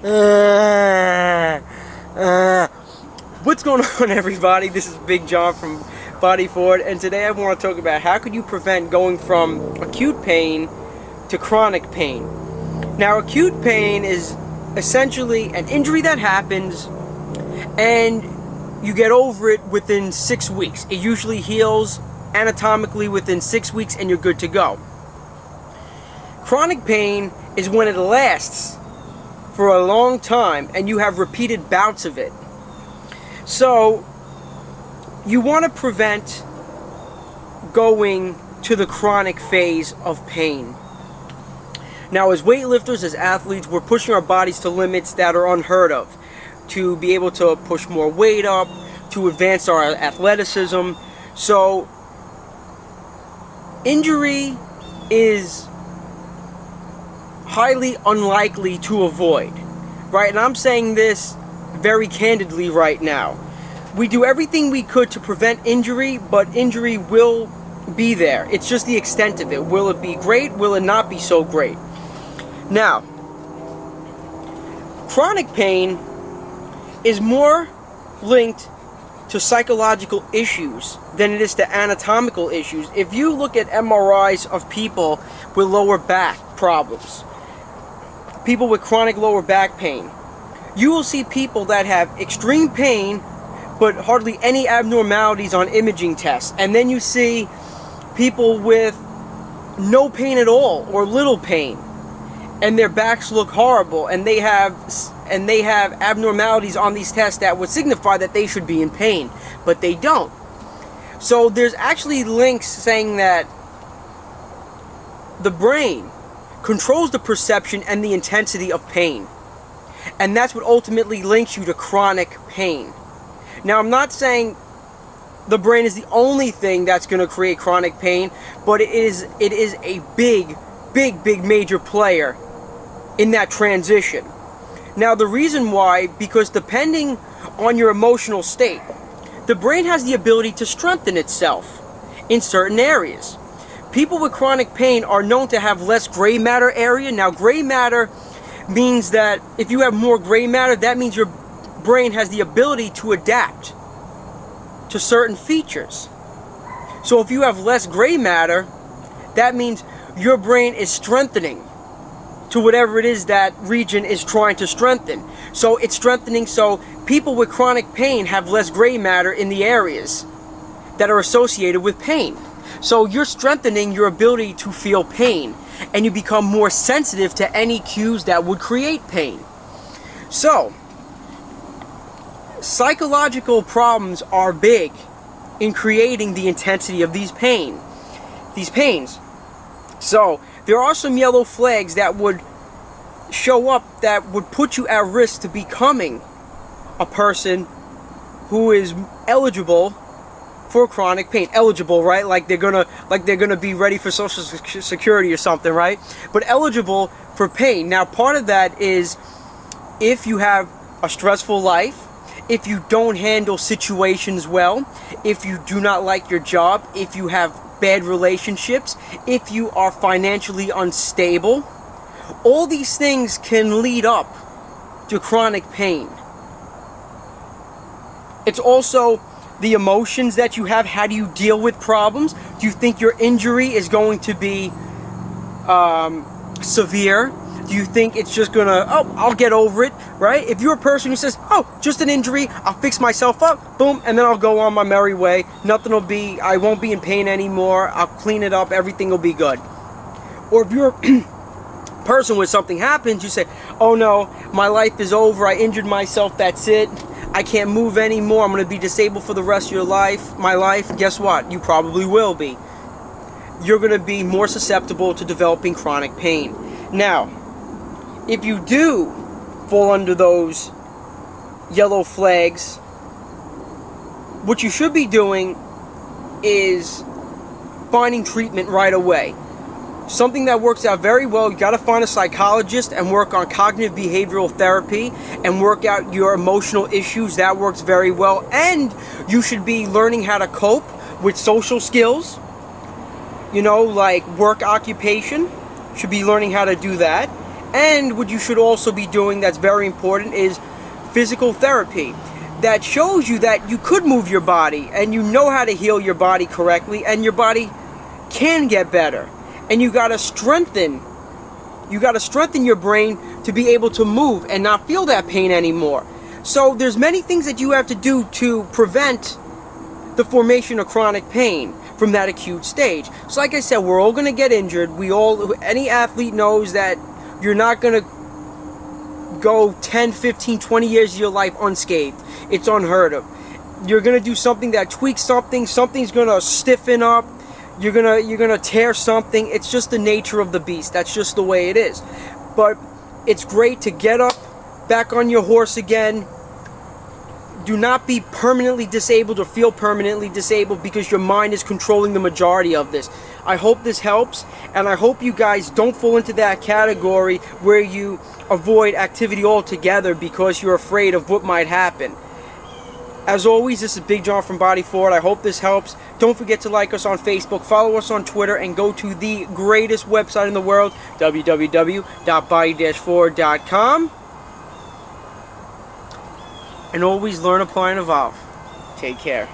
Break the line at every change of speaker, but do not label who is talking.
What's going on, everybody? This is Big John from Body Forward, and today I want to talk about how could you prevent going from acute pain to chronic pain. Now, acute pain is essentially an injury that happens and you get over it within 6 weeks. It usually heals anatomically within 6 weeks and you're good to go. Chronic pain is when it lasts for a long time and you have repeated bouts of it. So you want to prevent going to the chronic phase of pain. Now, as weightlifters, as athletes, we're pushing our bodies to limits that are unheard of, to be able to push more weight up, to advance our athleticism. So injury is highly unlikely to avoid, right? And I'm saying this very candidly right now. We do everything we could to prevent injury, but injury will be there. It's just the extent of it. Will it be great? Will it not be so great? Now, chronic pain is more linked to psychological issues than it is to anatomical issues. If you look at MRIs of people with lower back problems, people with chronic lower back pain, you will see people that have extreme pain but hardly any abnormalities on imaging tests. And then you see people with no pain at all or little pain, and their backs look horrible, and they have abnormalities on these tests that would signify that they should be in pain, but they don't. So there's actually links saying that the brain controls the perception and the intensity of pain, and that's what ultimately links you to chronic pain. Now, I'm not saying the brain is the only thing that's going to create chronic pain, but it is a big major player in that transition. Now, the reason why, because depending on your emotional state, the brain has the ability to strengthen itself in certain areas. People with chronic pain are known to have less gray matter area. Now, gray matter means that if you have more gray matter, that means your brain has the ability to adapt to certain features. So if you have less gray matter, that means your brain is strengthening to whatever it is that region is trying to strengthen. So it's strengthening, so people with chronic pain have less gray matter in the areas that are associated with pain. So you're strengthening your ability to feel pain, and you become more sensitive to any cues that would create pain. So psychological problems are big in creating the intensity of these pains. So there are some yellow flags that would show up that would put you at risk to becoming a person who is eligible for chronic pain. Eligible, right? Like they're gonna be ready for Social Security or something, right? But eligible for pain. Now, part of that is if you have a stressful life, if you don't handle situations well, if you do not like your job, if you have bad relationships, if you are financially unstable, all these things can lead up to chronic pain. It's also the emotions that you have. How do you deal with problems? Do you think your injury is going to be severe? Do you think it's just gonna, oh, I'll get over it, right? If you're a person who says, oh, just an injury, I'll fix myself up, boom, and then I'll go on my merry way. I won't be in pain anymore. I'll clean it up. Everything will be good. Or if you're a person when something happens, you say, oh no, my life is over. I injured myself. That's it. I can't move anymore. I'm going to be disabled for the rest of my life. Guess what? You probably will be. You're going to be more susceptible to developing chronic pain. Now, if you do fall under those yellow flags, what you should be doing is finding treatment right away. Something that works out very well, you got to find a psychologist and work on cognitive behavioral therapy and work out your emotional issues. That works very well. And you should be learning how to cope with social skills, like work occupation. Should be learning how to do that. And what you should also be doing that's very important is physical therapy. That shows you that you could move your body and you know how to heal your body correctly, and your body can get better. And you gotta strengthen your brain to be able to move and not feel that pain anymore. So there's many things that you have to do to prevent the formation of chronic pain from that acute stage. So like I said, we're all going to get injured. Any athlete knows that you're not going to go 10, 15, 20 years of your life unscathed. It's unheard of. You're going to do something that tweaks something. Something's going to stiffen up. You're gonna tear something. It's just the nature of the beast. That's just the way it is. But it's great to get up, back on your horse again. Do not be permanently disabled or feel permanently disabled, because your mind is controlling the majority of this. I hope this helps, and I hope you guys don't fall into that category where you avoid activity altogether because you're afraid of what might happen. As always, this is Big John from Body Forward. I hope this helps. Don't forget to like us on Facebook, follow us on Twitter, and go to the greatest website in the world, www.body-forward.com. And always learn, apply, and evolve. Take care.